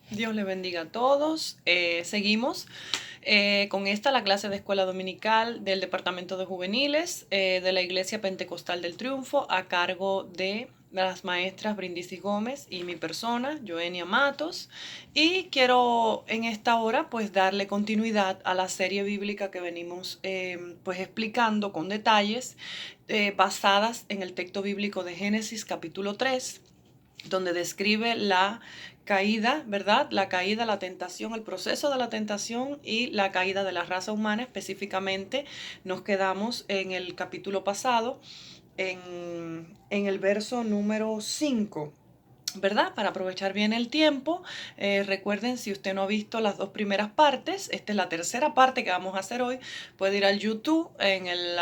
Dios les bendiga a todos. Seguimos con la clase de escuela dominical del Departamento de Juveniles de la Iglesia Pentecostal del Triunfo a cargo de las maestras Brindisi Gómez y mi persona, Joenia Matos. Y quiero en esta hora pues darle continuidad a la serie bíblica que venimos pues explicando con detalles basadas en el texto bíblico de Génesis capítulo 3, donde describe la caída, ¿verdad? La caída, la tentación, el proceso de la tentación y la caída de la raza humana. Específicamente nos quedamos en el capítulo pasado, en el verso número 5. ¿Verdad? Para aprovechar bien el tiempo, recuerden, si usted no ha visto las dos primeras partes, esta es la tercera parte que vamos a hacer hoy, puede ir al YouTube en el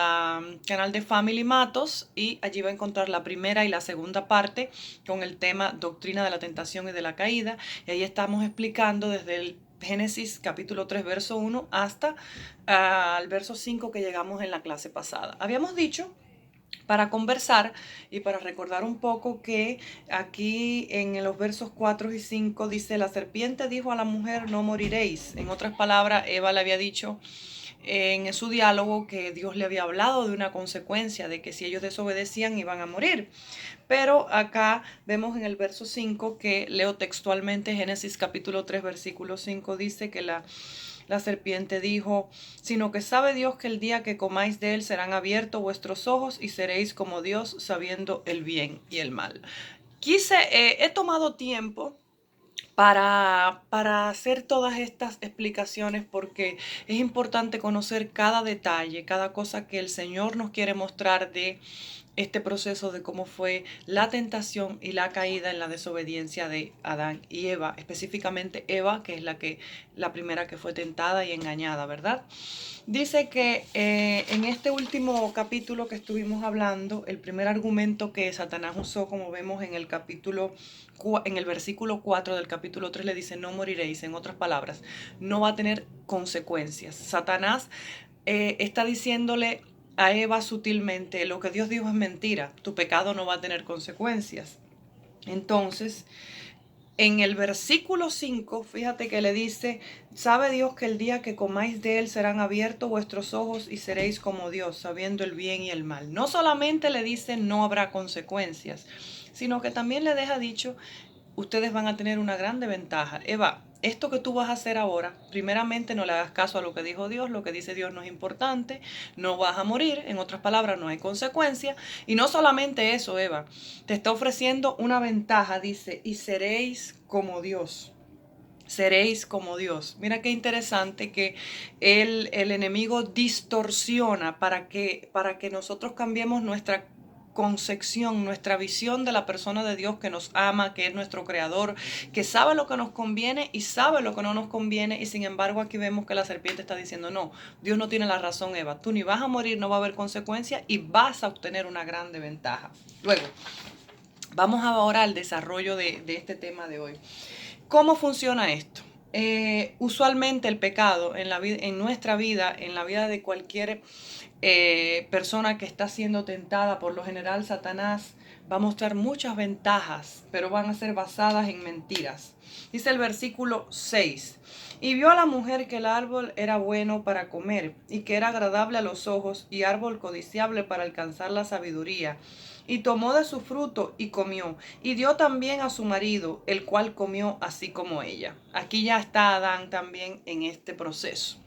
canal de Family Matos y allí va a encontrar la primera y la segunda parte con el tema Doctrina de la Tentación y de la Caída. Y ahí estamos explicando desde el Génesis capítulo 3 verso 1 hasta al verso 5 que llegamos en la clase pasada. Habíamos dicho, para conversar y para recordar un poco, que aquí en los versos 4 y 5 dice: la serpiente dijo a la mujer, no moriréis. En otras palabras, Eva le había dicho en su diálogo que Dios le había hablado de una consecuencia, de que si ellos desobedecían iban a morir. Pero acá vemos en el verso 5, que leo textualmente, Génesis capítulo 3 versículo 5, dice que la serpiente dijo: sino que sabe Dios que el día que comáis de él serán abiertos vuestros ojos y seréis como Dios, sabiendo el bien y el mal. He tomado tiempo para hacer todas estas explicaciones, porque es importante conocer cada detalle, cada cosa que el Señor nos quiere mostrar de este proceso de cómo fue la tentación y la caída en la desobediencia de Adán y Eva, específicamente Eva, que es la primera que fue tentada y engañada, ¿verdad? Dice que en este último capítulo que estuvimos hablando, el primer argumento que Satanás usó, como vemos en en el versículo 4 del capítulo 3, le dice: no moriréis. En otras palabras, no va a tener consecuencias. Satanás está diciéndole a Eva sutilmente: lo que Dios dijo es mentira, tu pecado no va a tener consecuencias. Entonces, en el versículo 5, fíjate que le dice: sabe Dios que el día que comáis de él serán abiertos vuestros ojos y seréis como Dios, sabiendo el bien y el mal. No solamente le dice no habrá consecuencias, sino que también le deja dicho: ustedes van a tener una grande ventaja. Eva, esto que tú vas a hacer ahora, primeramente no le hagas caso a lo que dijo Dios. Lo que dice Dios no es importante, no vas a morir. En otras palabras, no hay consecuencia. Y no solamente eso, Eva, te está ofreciendo una ventaja. Dice: y seréis como Dios. Seréis como Dios. Mira qué interesante que el enemigo distorsiona para que nosotros cambiemos nuestra concepción, nuestra visión de la persona de Dios, que nos ama, que es nuestro creador, que sabe lo que nos conviene y sabe lo que no nos conviene. Y sin embargo, aquí vemos que la serpiente está diciendo: no, Dios no tiene la razón, Eva, tú ni vas a morir, no va a haber consecuencias y vas a obtener una grande ventaja. Luego, vamos ahora al desarrollo de este tema de hoy. ¿Cómo funciona esto? Usualmente el pecado en nuestra vida, en la vida de cualquier persona que está siendo tentada, por lo general Satanás va a mostrar muchas ventajas, pero van a ser basadas en mentiras. Dice el versículo 6: y vio a la mujer que el árbol era bueno para comer, y que era agradable a los ojos, y árbol codiciable para alcanzar la sabiduría. Y tomó de su fruto y comió, y dio también a su marido, el cual comió así como ella. Aquí ya está Adán también en este proceso.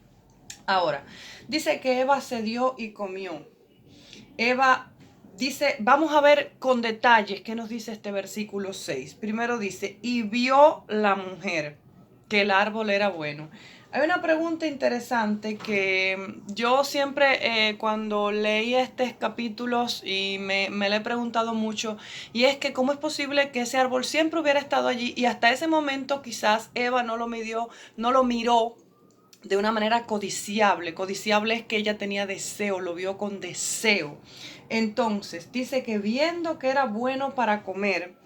Ahora, dice que Eva se dio y comió. Eva dice, vamos a ver con detalles qué nos dice este versículo 6. Primero dice: y vio la mujer que el árbol era bueno. Hay una pregunta interesante que yo siempre cuando leí estos capítulos y me le he preguntado mucho, y es que cómo es posible que ese árbol siempre hubiera estado allí y hasta ese momento quizás Eva no lo midió, no lo miró de una manera codiciable. Codiciable es que ella tenía deseo, lo vio con deseo. Entonces dice que viendo que era bueno para comer,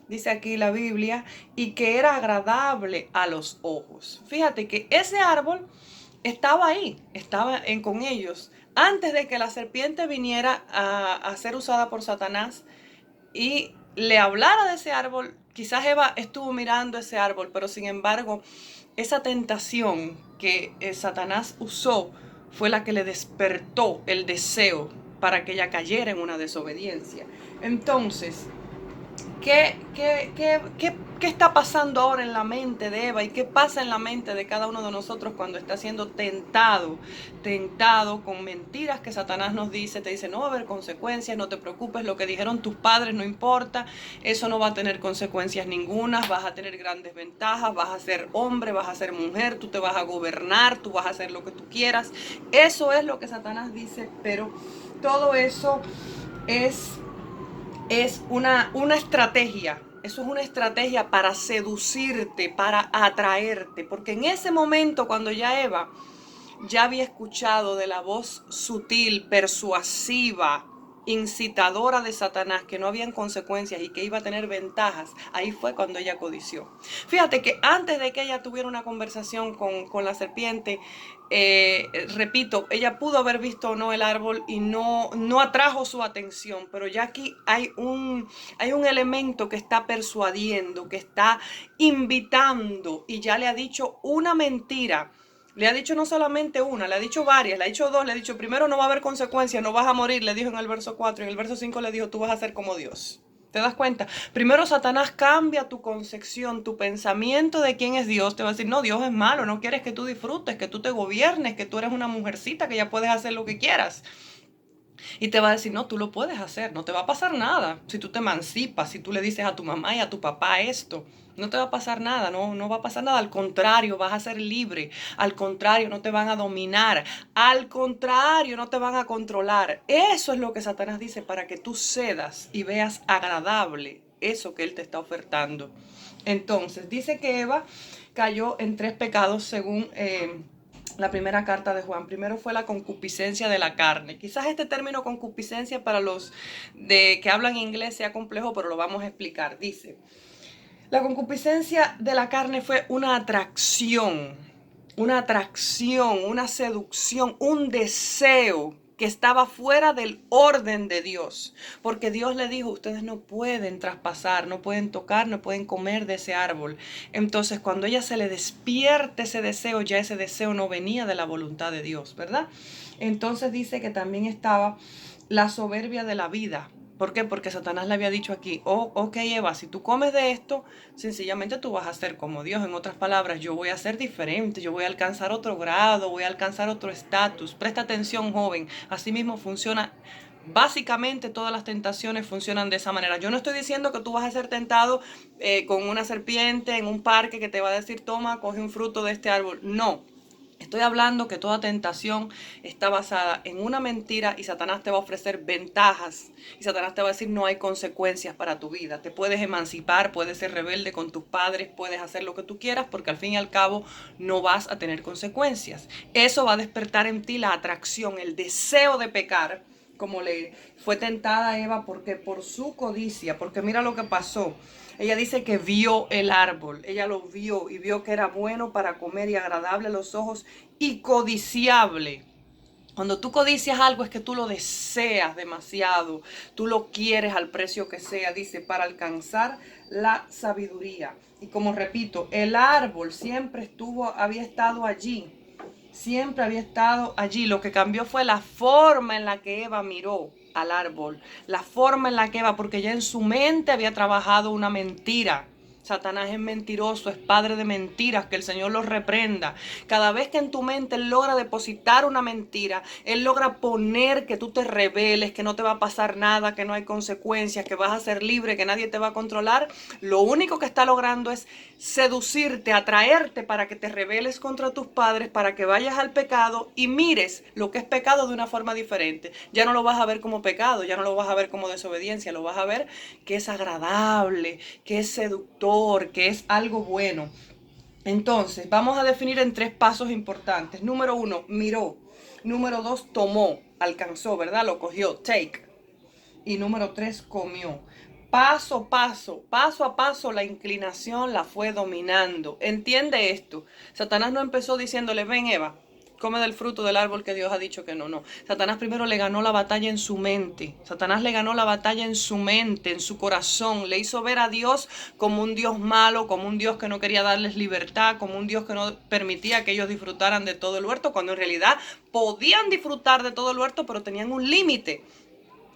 dice aquí la Biblia, y que era agradable a los ojos. Fíjate que ese árbol estaba ahí, con ellos, antes de que la serpiente viniera a ser usada por Satanás y le hablara de ese árbol. quizás Eva estuvo mirando ese árbol, pero sin embargo, esa tentación que Satanás usó fue la que le despertó el deseo para que ella cayera en una desobediencia. Entonces, ¿qué está pasando ahora en la mente de Eva y qué pasa en la mente de cada uno de nosotros cuando está siendo tentado con mentiras que Satanás nos dice? Te dice, no va a haber consecuencias, no te preocupes, lo que dijeron tus padres no importa, eso no va a tener consecuencias ningunas, vas a tener grandes ventajas, vas a ser hombre, vas a ser mujer, tú te vas a gobernar, tú vas a hacer lo que tú quieras. Eso es lo que Satanás dice, pero todo eso es una estrategia. Eso es una estrategia para seducirte, para atraerte. Porque en ese momento, cuando ya Eva ya había escuchado de la voz sutil, persuasiva, incitadora de Satanás, que no habían consecuencias y que iba a tener ventajas, ahí fue cuando ella codició. Fíjate que antes de que ella tuviera una conversación con la serpiente, repito, ella pudo haber visto o no el árbol y no atrajo su atención, pero ya aquí hay un elemento que está persuadiendo, que está invitando y ya le ha dicho una mentira. Le ha dicho no solamente una, le ha dicho varias, le ha dicho dos, le ha dicho primero no va a haber consecuencias, no vas a morir, le dijo en el verso 4, y en el verso 5 le dijo tú vas a ser como Dios. ¿Te das cuenta? Primero Satanás cambia tu concepción, tu pensamiento de quién es Dios. Te va a decir, no, Dios es malo, no quieres que tú disfrutes, que tú te gobiernes, que tú eres una mujercita, que ya puedes hacer lo que quieras. Y te va a decir, no, tú lo puedes hacer, no te va a pasar nada. Si tú te emancipas, si tú le dices a tu mamá y a tu papá esto, no te va a pasar nada, no va a pasar nada. Al contrario, vas a ser libre. Al contrario, no te van a dominar. Al contrario, no te van a controlar. Eso es lo que Satanás dice para que tú cedas y veas agradable eso que él te está ofertando. Entonces, dice que Eva cayó en 3 pecados según la primera carta de Juan. Primero fue la concupiscencia de la carne. Quizás este término concupiscencia para los que hablan inglés sea complejo, pero lo vamos a explicar. Dice, la concupiscencia de la carne fue una atracción, una seducción, un deseo que estaba fuera del orden de Dios. Porque Dios le dijo, ustedes no pueden traspasar, no pueden tocar, no pueden comer de ese árbol. Entonces, cuando ella se le despierte ese deseo, ya ese deseo no venía de la voluntad de Dios, ¿verdad? Entonces dice que también estaba la soberbia de la vida. ¿Por qué? Porque Satanás le había dicho aquí, oh, ok Eva, si tú comes de esto, sencillamente tú vas a ser como Dios. En otras palabras, yo voy a ser diferente, yo voy a alcanzar otro grado, voy a alcanzar otro estatus. Presta atención, joven. Así mismo funciona. Básicamente todas las tentaciones funcionan de esa manera. Yo no estoy diciendo que tú vas a ser tentado con una serpiente en un parque que te va a decir, toma, coge un fruto de este árbol. No. Estoy hablando que toda tentación está basada en una mentira y Satanás te va a ofrecer ventajas y Satanás te va a decir no hay consecuencias para tu vida. Te puedes emancipar, puedes ser rebelde con tus padres, puedes hacer lo que tú quieras porque al fin y al cabo no vas a tener consecuencias. Eso va a despertar en ti la atracción, el deseo de pecar, como le fue tentada a Eva porque por su codicia, porque mira lo que pasó. Ella dice que vio el árbol, ella lo vio y vio que era bueno para comer y agradable a los ojos y codiciable. Cuando tú codicias algo es que tú lo deseas demasiado, tú lo quieres al precio que sea, dice, para alcanzar la sabiduría. Y como repito, el árbol siempre había estado allí, siempre había estado allí. Lo que cambió fue la forma en la que Eva miró al árbol, la forma en la que Eva, porque ya en su mente había trabajado una mentira. Satanás es mentiroso, es padre de mentiras, que el Señor los reprenda. Cada vez que en tu mente Él logra depositar una mentira, Él logra poner que tú te rebeles, que no te va a pasar nada, que no hay consecuencias, que vas a ser libre, que nadie te va a controlar, lo único que está logrando es seducirte, atraerte para que te rebeles contra tus padres, para que vayas al pecado y mires lo que es pecado de una forma diferente. Ya no lo vas a ver como pecado, ya no lo vas a ver como desobediencia, lo vas a ver que es agradable, que es seductor, que es algo bueno. Entonces, vamos a definir en 3 pasos importantes. Número 1, miró. Número 2, tomó, alcanzó, ¿verdad? Lo cogió, take. Y número 3, comió. Paso a paso, la inclinación la fue dominando. Entiende esto. Satanás no empezó diciéndole, ven Eva, come del fruto del árbol que Dios ha dicho que no, no. Satanás primero le ganó la batalla en su mente. Satanás le ganó la batalla en su mente, en su corazón. Le hizo ver a Dios como un Dios malo, como un Dios que no quería darles libertad, como un Dios que no permitía que ellos disfrutaran de todo el huerto, cuando en realidad podían disfrutar de todo el huerto, pero tenían un límite.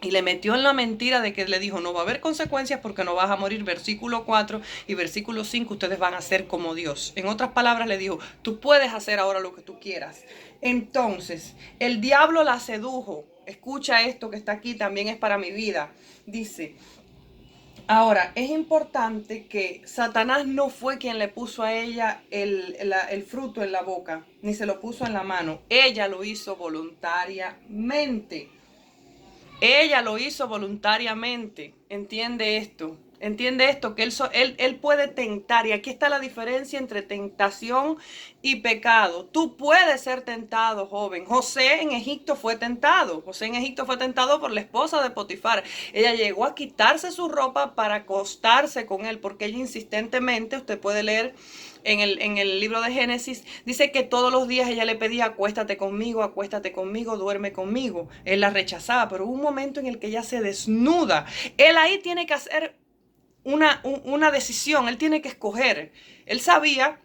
Y le metió en la mentira de que le dijo, no va a haber consecuencias porque no vas a morir. Versículo 4 y versículo 5, ustedes van a ser como Dios. En otras palabras le dijo, tú puedes hacer ahora lo que tú quieras. Entonces, el diablo la sedujo. Escucha esto que está aquí, también es para mi vida. Dice, ahora, es importante que Satanás no fue quien le puso a ella el fruto en la boca, ni se lo puso en la mano. Ella lo hizo voluntariamente. Ella lo hizo voluntariamente. Entiende esto. Entiende esto, que él puede tentar. Y aquí está la diferencia entre tentación y pecado. Tú puedes ser tentado, joven. José en Egipto fue tentado. José en Egipto fue tentado por la esposa de Potifar. Ella llegó a quitarse su ropa para acostarse con él, porque ella insistentemente, usted puede leer en el libro de Génesis, dice que todos los días ella le pedía, acuéstate conmigo, duerme conmigo. Él la rechazaba, pero hubo un momento en el que ella se desnuda. Él ahí tiene que hacer una decisión, él tiene que escoger. Él sabía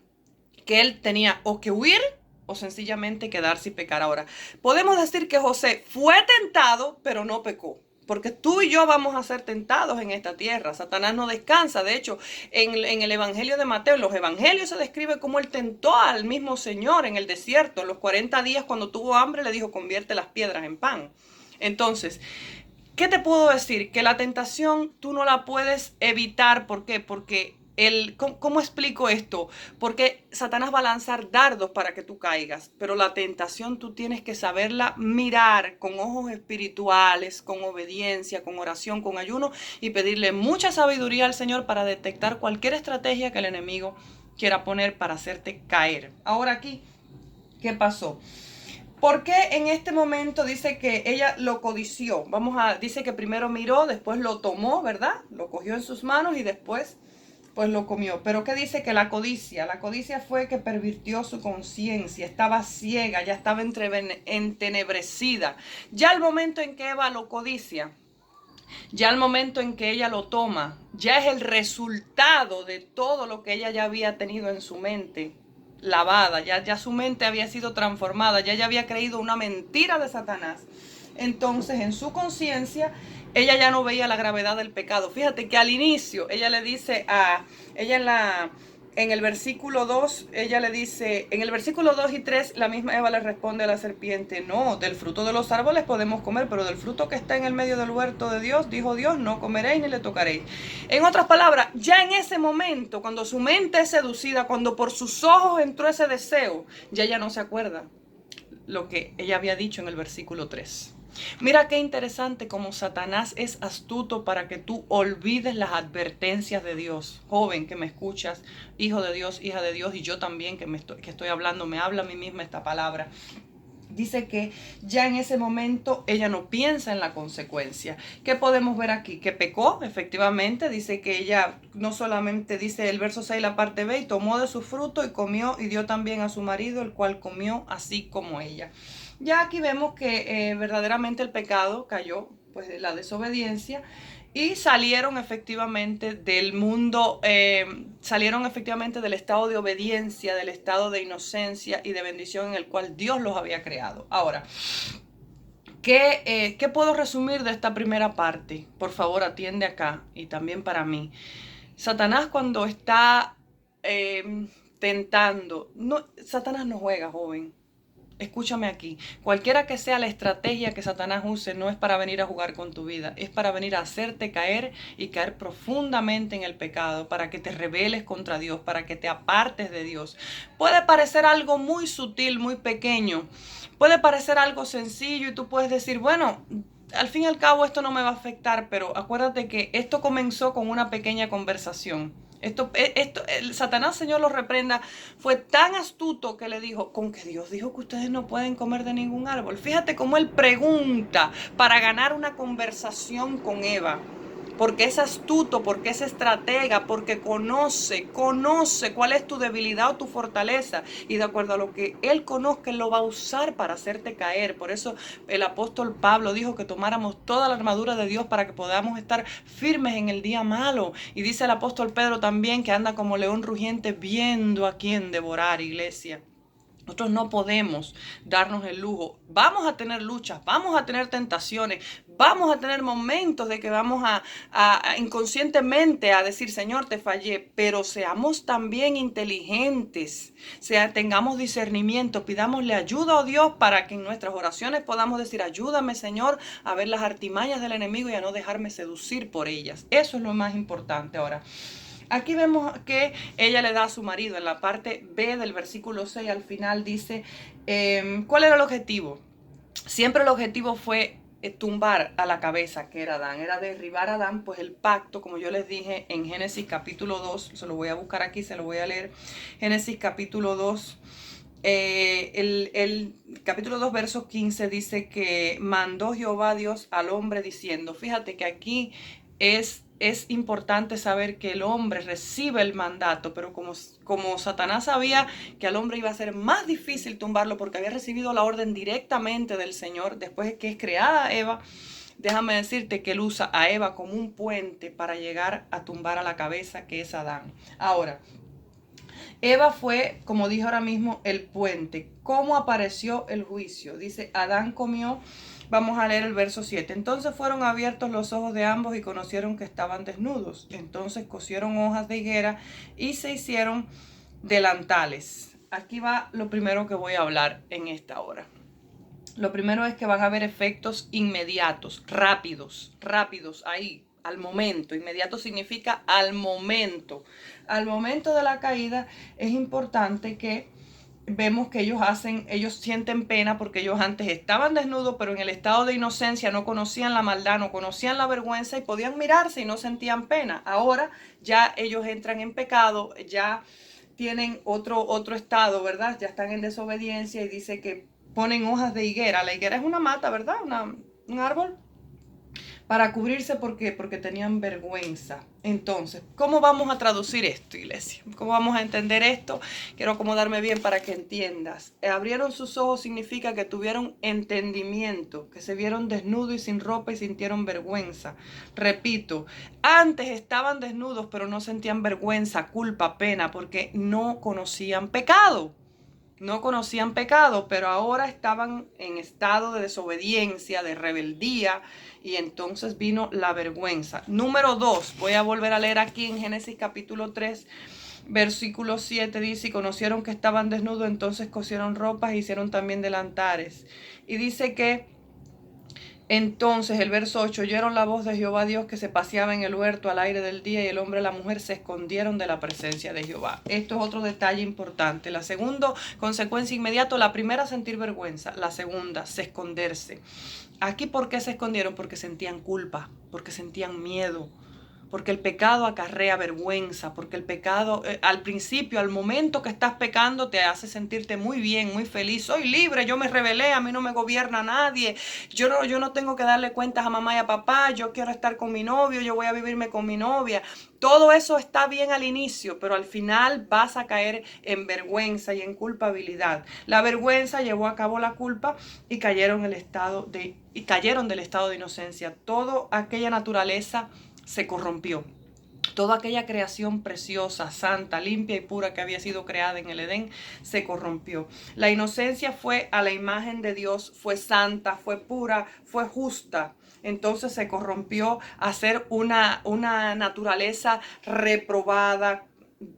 que él tenía o que huir o sencillamente quedarse y pecar. Ahora, podemos decir que José fue tentado, pero no pecó. Porque tú y yo vamos a ser tentados en esta tierra. Satanás no descansa. De hecho, en el Evangelio de Mateo, en los Evangelios se describe cómo él tentó al mismo Señor en el desierto. En los 40 días cuando tuvo hambre le dijo, convierte las piedras en pan. Entonces, ¿qué te puedo decir? Que la tentación tú no la puedes evitar. ¿Por qué? Porque ¿cómo explico esto? Porque Satanás va a lanzar dardos para que tú caigas, pero la tentación tú tienes que saberla mirar con ojos espirituales, con obediencia, con oración, con ayuno y pedirle mucha sabiduría al Señor para detectar cualquier estrategia que el enemigo quiera poner para hacerte caer. Ahora aquí, ¿qué pasó? Porque en este momento dice que ella lo codició. Dice que primero miró, después lo tomó, ¿verdad? Lo cogió en sus manos y después pues lo comió. Pero ¿qué dice? Que la codicia fue que pervirtió su conciencia, estaba ciega, ya estaba entenebrecida. Ya el momento en que Eva lo codicia, ya el momento en que ella lo toma, ya es el resultado de todo lo que ella ya había tenido en su mente lavada, ya su mente había sido transformada, ya ella había creído una mentira de Satanás. Entonces, en su conciencia, ella ya no veía la gravedad del pecado. Fíjate que al inicio, ella le dice a ella en el versículo 2, ella le dice, en el versículo 2 y 3, la misma Eva le responde a la serpiente, no, del fruto de los árboles podemos comer, pero del fruto que está en el medio del huerto de Dios, dijo Dios, no comeréis ni le tocaréis. En otras palabras, ya en ese momento, cuando su mente es seducida, cuando por sus ojos entró ese deseo, ya ella no se acuerda lo que ella había dicho en el versículo 3. Mira qué interesante como Satanás es astuto para que tú olvides las advertencias de Dios. Joven que me escuchas, hijo de Dios, hija de Dios, y yo también que estoy hablando, me habla a mí misma esta palabra. Dice que ya en ese momento ella no piensa en la consecuencia. ¿Qué podemos ver aquí? Que pecó, efectivamente. Dice que ella no solamente, dice el verso 6, la parte B, y tomó de su fruto y comió y dio también a su marido, el cual comió así como ella. Ya aquí vemos que verdaderamente el pecado cayó, pues la desobediencia, y salieron efectivamente del mundo, salieron efectivamente del estado de obediencia, del estado de inocencia y de bendición en el cual Dios los había creado. Ahora, ¿qué puedo resumir de esta primera parte? Por favor, atiende acá y también para mí. Satanás cuando está tentando, no, Satanás no juega, joven. Escúchame aquí, cualquiera que sea la estrategia que Satanás use, no es para venir a jugar con tu vida, es para venir a hacerte caer y caer profundamente en el pecado, para que te rebeles contra Dios, para que te apartes de Dios. Puede parecer algo muy sutil, muy pequeño, puede parecer algo sencillo y tú puedes decir, bueno, al fin y al cabo esto no me va a afectar, pero acuérdate que esto comenzó con una pequeña conversación. El Satanás, Señor lo reprenda, fue tan astuto que le dijo, con que Dios dijo que ustedes no pueden comer de ningún árbol. Fíjate cómo él pregunta para ganar una conversación con Eva. porque es astuto, porque es estratega, porque conoce cuál es tu debilidad o tu fortaleza. Y de acuerdo a lo que Él conozca, Él lo va a usar para hacerte caer. Por eso el apóstol Pablo dijo que tomáramos toda la armadura de Dios para que podamos estar firmes en el día malo. Y dice el apóstol Pedro también que anda como león rugiente viendo a quién devorar, iglesia. Nosotros no podemos darnos el lujo. Vamos a tener luchas, vamos a tener tentaciones, vamos a tener momentos de que vamos a inconscientemente a decir, Señor, te fallé, pero seamos también inteligentes, tengamos discernimiento, pidámosle ayuda a Dios para que en nuestras oraciones podamos decir, ayúdame, Señor, a ver las artimañas del enemigo y a no dejarme seducir por ellas. Eso es lo más importante ahora. Aquí vemos que ella le da a su marido, en la parte B del versículo 6 al final dice, ¿cuál era el objetivo? Siempre el objetivo fue tumbar a la cabeza, que era Adán, era derribar a Adán, pues el pacto, como yo les dije en Génesis capítulo 2, se lo voy a buscar aquí, se lo voy a leer, Génesis capítulo 2, el capítulo 2, verso 15 dice que mandó Jehová Dios al hombre diciendo, fíjate que aquí es importante saber que el hombre recibe el mandato, pero como Satanás sabía que al hombre iba a ser más difícil tumbarlo porque había recibido la orden directamente del Señor después de que es creada Eva, déjame decirte que él usa a Eva como un puente para llegar a tumbar a la cabeza que es Adán. Ahora, Eva fue, como dije ahora mismo, el puente. ¿Cómo apareció el juicio? Dice, Adán comió. Vamos a leer el verso 7. Entonces fueron abiertos los ojos de ambos y conocieron que estaban desnudos. Entonces cosieron hojas de higuera y se hicieron delantales. Aquí va lo primero que voy a hablar en esta hora. Lo primero es que van a haber efectos inmediatos, rápidos, ahí, al momento. Inmediato significa al momento. Al momento de la caída es importante que vemos que ellos sienten pena porque ellos antes estaban desnudos, pero en el estado de inocencia no conocían la maldad, no conocían la vergüenza y podían mirarse y no sentían pena. Ahora ya ellos entran en pecado, ya tienen otro estado, ¿verdad? Ya están en desobediencia y dice que ponen hojas de higuera. La higuera es una mata, ¿verdad? Un árbol. Para cubrirse, ¿por qué? Porque tenían vergüenza. Entonces, ¿cómo vamos a traducir esto, iglesia? ¿Cómo vamos a entender esto? Quiero acomodarme bien para que entiendas. Abrieron sus ojos significa que tuvieron entendimiento, que se vieron desnudos y sin ropa y sintieron vergüenza. Repito, antes estaban desnudos pero no sentían vergüenza, culpa, pena, porque no conocían pecado. No conocían pecado, pero ahora estaban en estado de desobediencia, de rebeldía, y entonces vino la vergüenza. Número 2, voy a volver a leer aquí en Génesis capítulo 3, versículo 7, dice, y conocieron que estaban desnudos, entonces cosieron ropas e hicieron también delantares. Y dice que entonces el verso 8, oyeron la voz de Jehová Dios que se paseaba en el huerto al aire del día y el hombre y la mujer se escondieron de la presencia de Jehová. Esto es otro detalle importante. La segunda consecuencia inmediata, la primera sentir vergüenza, la segunda se esconderse. Aquí, ¿por qué se escondieron? Porque sentían culpa, porque sentían miedo. Porque el pecado acarrea vergüenza, porque el pecado al principio, al momento que estás pecando, te hace sentirte muy bien, muy feliz. Soy libre, yo me rebelé, a mí no me gobierna nadie. Yo no tengo que darle cuentas a mamá y a papá, yo quiero estar con mi novio, yo voy a vivirme con mi novia. Todo eso está bien al inicio, pero al final vas a caer en vergüenza y en culpabilidad. La vergüenza llevó a cabo la culpa y cayeron del estado de inocencia. Toda aquella naturaleza se corrompió. Toda aquella creación preciosa, santa, limpia y pura que había sido creada en el Edén se corrompió. La inocencia fue a la imagen de Dios, fue santa, fue pura, fue justa. Entonces se corrompió a ser una naturaleza reprobada,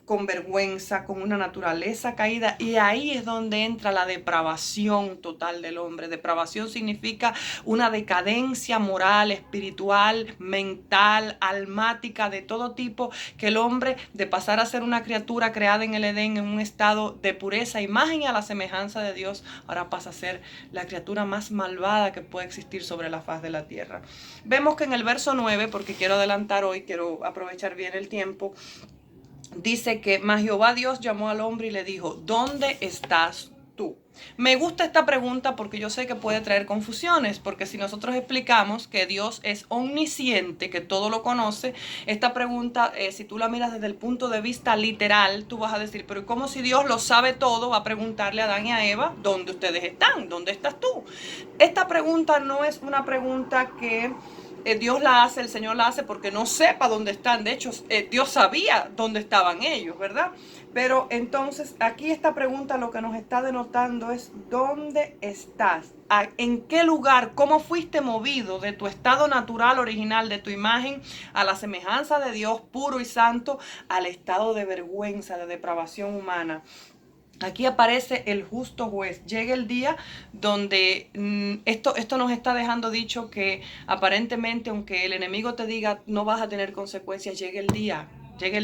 con vergüenza, con una naturaleza caída, y ahí es donde entra la depravación total del hombre. Depravación significa una decadencia moral, espiritual, mental, almática, de todo tipo, que el hombre, de pasar a ser una criatura creada en el Edén en un estado de pureza, imagen y a la semejanza de Dios, ahora pasa a ser la criatura más malvada que puede existir sobre la faz de la tierra. Vemos que en el verso 9, porque quiero adelantar hoy, quiero aprovechar bien el tiempo, dice que mas Jehová Dios llamó al hombre y le dijo, ¿dónde estás tú? Me gusta esta pregunta porque yo sé que puede traer confusiones, porque si nosotros explicamos que Dios es omnisciente, que todo lo conoce, esta pregunta, si tú la miras desde el punto de vista literal, tú vas a decir, pero ¿cómo si Dios lo sabe todo? Va a preguntarle a Adán y a Eva, ¿dónde ustedes están? ¿Dónde estás tú? Esta pregunta no es una pregunta que Dios la hace, el Señor la hace porque no sepa dónde están. De hecho, Dios sabía dónde estaban ellos, ¿verdad? Pero entonces aquí esta pregunta lo que nos está denotando es ¿dónde estás? ¿En qué lugar? ¿Cómo fuiste movido de tu estado natural original, de tu imagen, a la semejanza de Dios puro y santo, al estado de vergüenza, de depravación humana? Aquí aparece el justo juez. Llega el día donde esto nos está dejando dicho que aparentemente, aunque el enemigo te diga no vas a tener consecuencias, llega el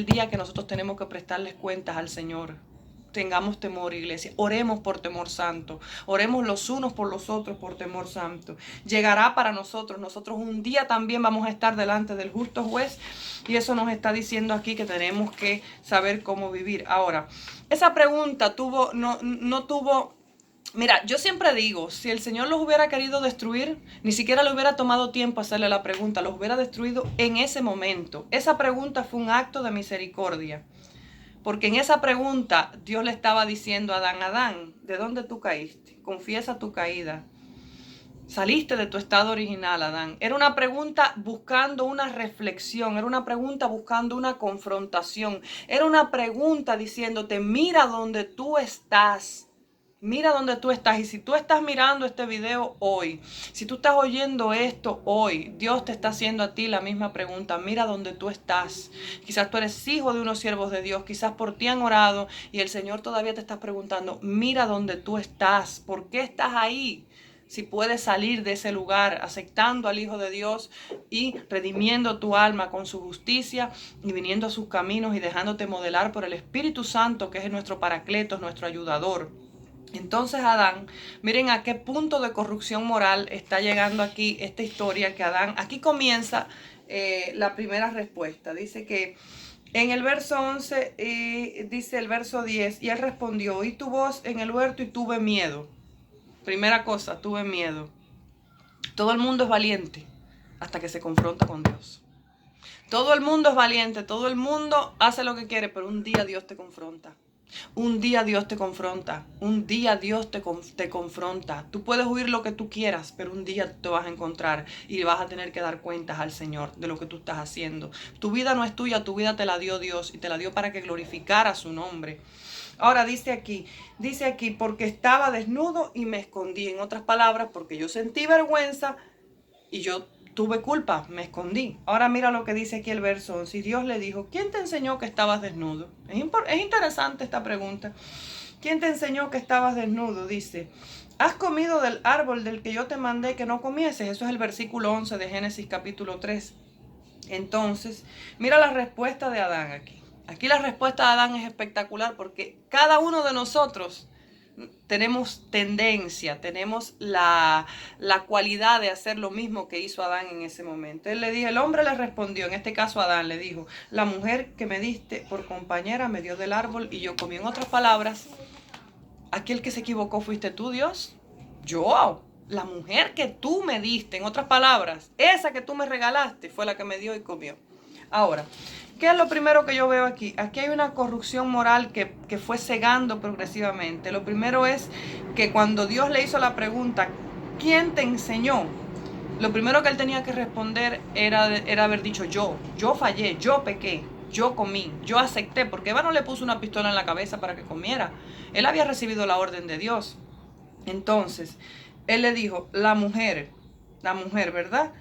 día que nosotros tenemos que prestarles cuentas al Señor. Tengamos temor, iglesia. Oremos por temor santo. Oremos los unos por los otros por temor santo. Llegará para nosotros. Nosotros un día también vamos a estar delante del justo juez. Y eso nos está diciendo aquí que tenemos que saber cómo vivir. Ahora, esa pregunta no tuvo. Mira, yo siempre digo, si el Señor los hubiera querido destruir, ni siquiera le hubiera tomado tiempo hacerle la pregunta, los hubiera destruido en ese momento. Esa pregunta fue un acto de misericordia. Porque en esa pregunta Dios le estaba diciendo a Adán, Adán, ¿de dónde tú caíste? Confiesa tu caída. Saliste de tu estado original, Adán. Era una pregunta buscando una reflexión, era una pregunta buscando una confrontación, era una pregunta diciéndote, mira dónde tú estás. Mira dónde tú estás. Y si tú estás mirando este video hoy, si tú estás oyendo esto hoy, Dios te está haciendo a ti la misma pregunta. Mira dónde tú estás. Quizás tú eres hijo de unos siervos de Dios, quizás por ti han orado y el Señor todavía te está preguntando, mira dónde tú estás. ¿Por qué estás ahí? Si puedes salir de ese lugar aceptando al Hijo de Dios y redimiendo tu alma con su justicia y viniendo a sus caminos y dejándote modelar por el Espíritu Santo, que es nuestro paracletos, nuestro ayudador. Entonces Adán, miren a qué punto de corrupción moral está llegando aquí esta historia que Adán, aquí comienza la primera respuesta. Dice que en el verso 11, dice el verso 10, y él respondió, oí tu voz en el huerto y tuve miedo. Primera cosa, tuve miedo. Todo el mundo es valiente hasta que se confronta con Dios. Todo el mundo es valiente, todo el mundo hace lo que quiere, pero un día Dios te confronta. Un día Dios te confronta, un día Dios te confronta. Tú puedes huir lo que tú quieras, pero un día te vas a encontrar y vas a tener que dar cuentas al Señor de lo que tú estás haciendo. Tu vida no es tuya, tu vida te la dio Dios y te la dio para que glorificara su nombre. Ahora dice aquí, porque estaba desnudo y me escondí. En otras palabras, porque yo sentí vergüenza y yo tuve culpa, me escondí. Ahora mira lo que dice aquí el verso 11. Y Dios le dijo, ¿quién te enseñó que estabas desnudo? Es interesante esta pregunta. ¿Quién te enseñó que estabas desnudo? Dice, ¿has comido del árbol del que yo te mandé que no comieses? Eso es el versículo 11 de Génesis capítulo 3. Entonces, mira la respuesta de Adán aquí. Aquí la respuesta de Adán es espectacular porque cada uno de nosotros tenemos tendencia, tenemos la cualidad de hacer lo mismo que hizo Adán en ese momento. Él le dijo, el hombre le respondió, en este caso Adán le dijo, la mujer que me diste por compañera me dio del árbol y yo comí. En otras palabras, aquí el que se equivocó fuiste tú, Dios. Yo, la mujer que tú me diste, en otras palabras, esa que tú me regalaste fue la que me dio y comió. Ahora, ¿qué es lo primero que yo veo aquí? Aquí hay una corrupción moral que fue cegando progresivamente. Lo primero es que cuando Dios le hizo la pregunta, ¿quién te enseñó? Lo primero que él tenía que responder era haber dicho yo fallé, yo pequé, yo comí, yo acepté, porque Eva no le puso una pistola en la cabeza para que comiera. Él había recibido la orden de Dios. Entonces, él le dijo, la mujer, ¿verdad?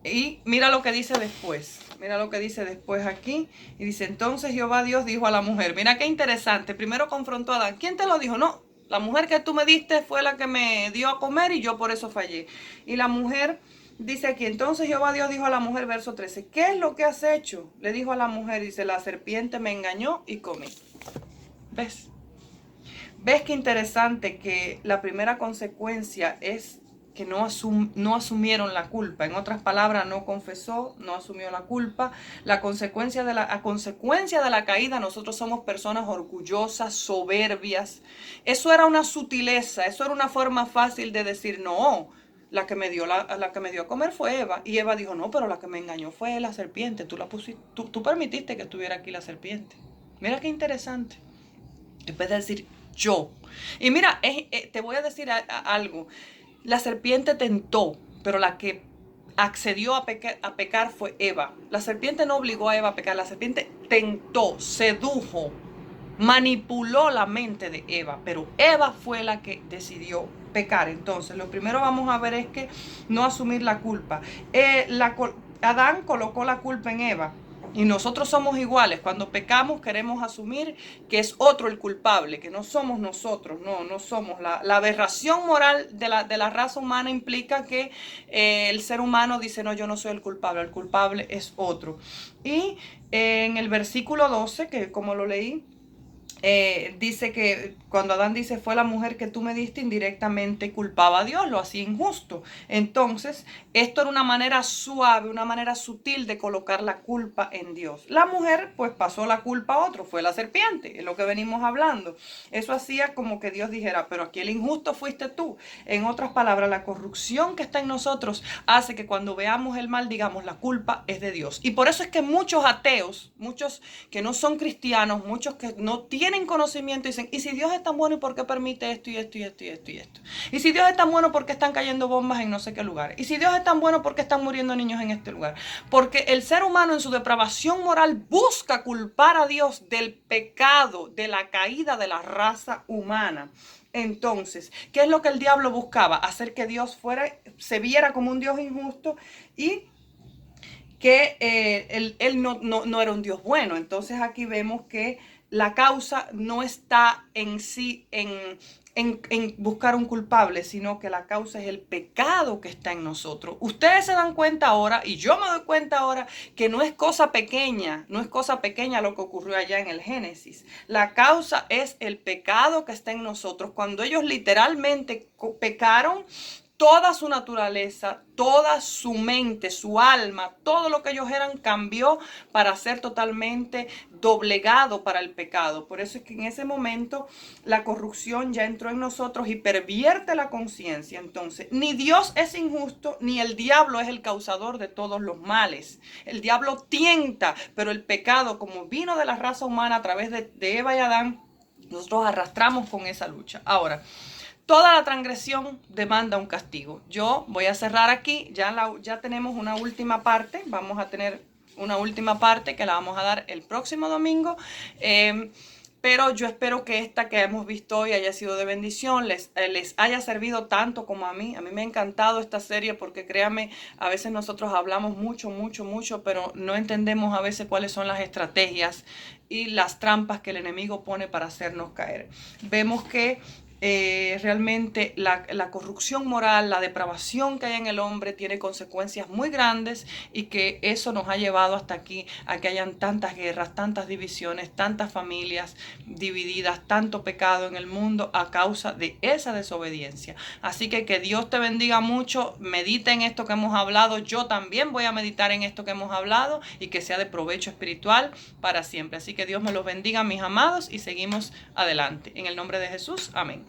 Y mira lo que dice después. Mira lo que dice después aquí. Y dice, entonces Jehová Dios dijo a la mujer. Mira qué interesante. Primero confrontó a Adán. ¿Quién te lo dijo? No, la mujer que tú me diste fue la que me dio a comer y yo por eso fallé. Y la mujer dice aquí, entonces Jehová Dios dijo a la mujer, verso 13, ¿qué es lo que has hecho? Le dijo a la mujer, dice, la serpiente me engañó y comí. ¿Ves? ¿Ves qué interesante que la primera consecuencia es no asumieron la culpa. En otras palabras, no confesó, no asumió la culpa. A consecuencia de la caída, nosotros somos personas orgullosas, soberbias. Eso era una sutileza, eso era una forma fácil de decir, no, la que me dio a comer fue Eva. Y Eva dijo, no, pero la que me engañó fue la serpiente. Tú permitiste que estuviera aquí la serpiente. Mira qué interesante. En vez de decir yo. Y mira, te voy a decir algo. La serpiente tentó, pero la que accedió a pecar fue Eva. La serpiente no obligó a Eva a pecar. La serpiente tentó, sedujo, manipuló la mente de Eva. Pero Eva fue la que decidió pecar. Entonces, lo primero vamos a ver es que no asumir la culpa. Adán colocó la culpa en Eva. Y nosotros somos iguales. Cuando pecamos queremos asumir que es otro el culpable, que no somos nosotros, no somos. La aberración moral de la raza humana implica que el ser humano dice, no, yo no soy el culpable es otro. Y en el versículo 12, que como lo leí, dice que cuando Adán dice fue la mujer que tú me diste, indirectamente culpaba a Dios, lo hacía injusto. Entonces esto era una manera suave, una manera sutil de colocar la culpa en Dios. La mujer pues pasó la culpa a otro, fue la serpiente, es lo que venimos hablando. Eso hacía como que Dios dijera, pero aquí el injusto fuiste tú. En otras palabras, la corrupción que está en nosotros hace que cuando veamos el mal digamos la culpa es de Dios. Y por eso es que muchos ateos, muchos que no son cristianos, muchos que no tienen conocimiento dicen, ¿y si Dios es tan bueno y por qué permite esto y esto y esto y esto y esto? ¿Y si Dios es tan bueno por qué están cayendo bombas en no sé qué lugar? ¿Y si Dios es tan bueno por qué están muriendo niños en este lugar? Porque el ser humano en su depravación moral busca culpar a Dios del pecado, de la caída de la raza humana. Entonces, ¿qué es lo que el diablo buscaba? Hacer que Dios se viera como un Dios injusto y que él no era un Dios bueno. Entonces aquí vemos que la causa no está en sí, en buscar un culpable, sino que la causa es el pecado que está en nosotros. Ustedes se dan cuenta ahora, y yo me doy cuenta ahora, que no es cosa pequeña lo que ocurrió allá en el Génesis. La causa es el pecado que está en nosotros. Cuando ellos literalmente pecaron, toda su naturaleza, toda su mente, su alma, todo lo que ellos eran cambió para ser totalmente doblegado para el pecado. Por eso es que en ese momento la corrupción ya entró en nosotros y pervierte la conciencia. Entonces, ni Dios es injusto, ni el diablo es el causador de todos los males. El diablo tienta, pero el pecado, como vino de la raza humana a través de Eva y Adán, nosotros arrastramos con esa lucha. Ahora, toda la transgresión demanda un castigo. Yo voy a cerrar aquí, ya tenemos una última parte, vamos a tener una última parte que la vamos a dar el próximo domingo, pero yo espero que esta que hemos visto hoy haya sido de bendición, les haya servido tanto como a mí. A mí me ha encantado esta serie porque créanme, a veces nosotros hablamos mucho, pero no entendemos a veces cuáles son las estrategias y las trampas que el enemigo pone para hacernos caer. Vemos que realmente la corrupción moral, la depravación que hay en el hombre tiene consecuencias muy grandes y que eso nos ha llevado hasta aquí, a que hayan tantas guerras, tantas divisiones, tantas familias divididas, tanto pecado en el mundo a causa de esa desobediencia. Así que Dios te bendiga mucho, medita en esto que hemos hablado, yo también voy a meditar en esto que hemos hablado y que sea de provecho espiritual para siempre. Así que Dios me los bendiga, mis amados, y seguimos adelante. En el nombre de Jesús, amén.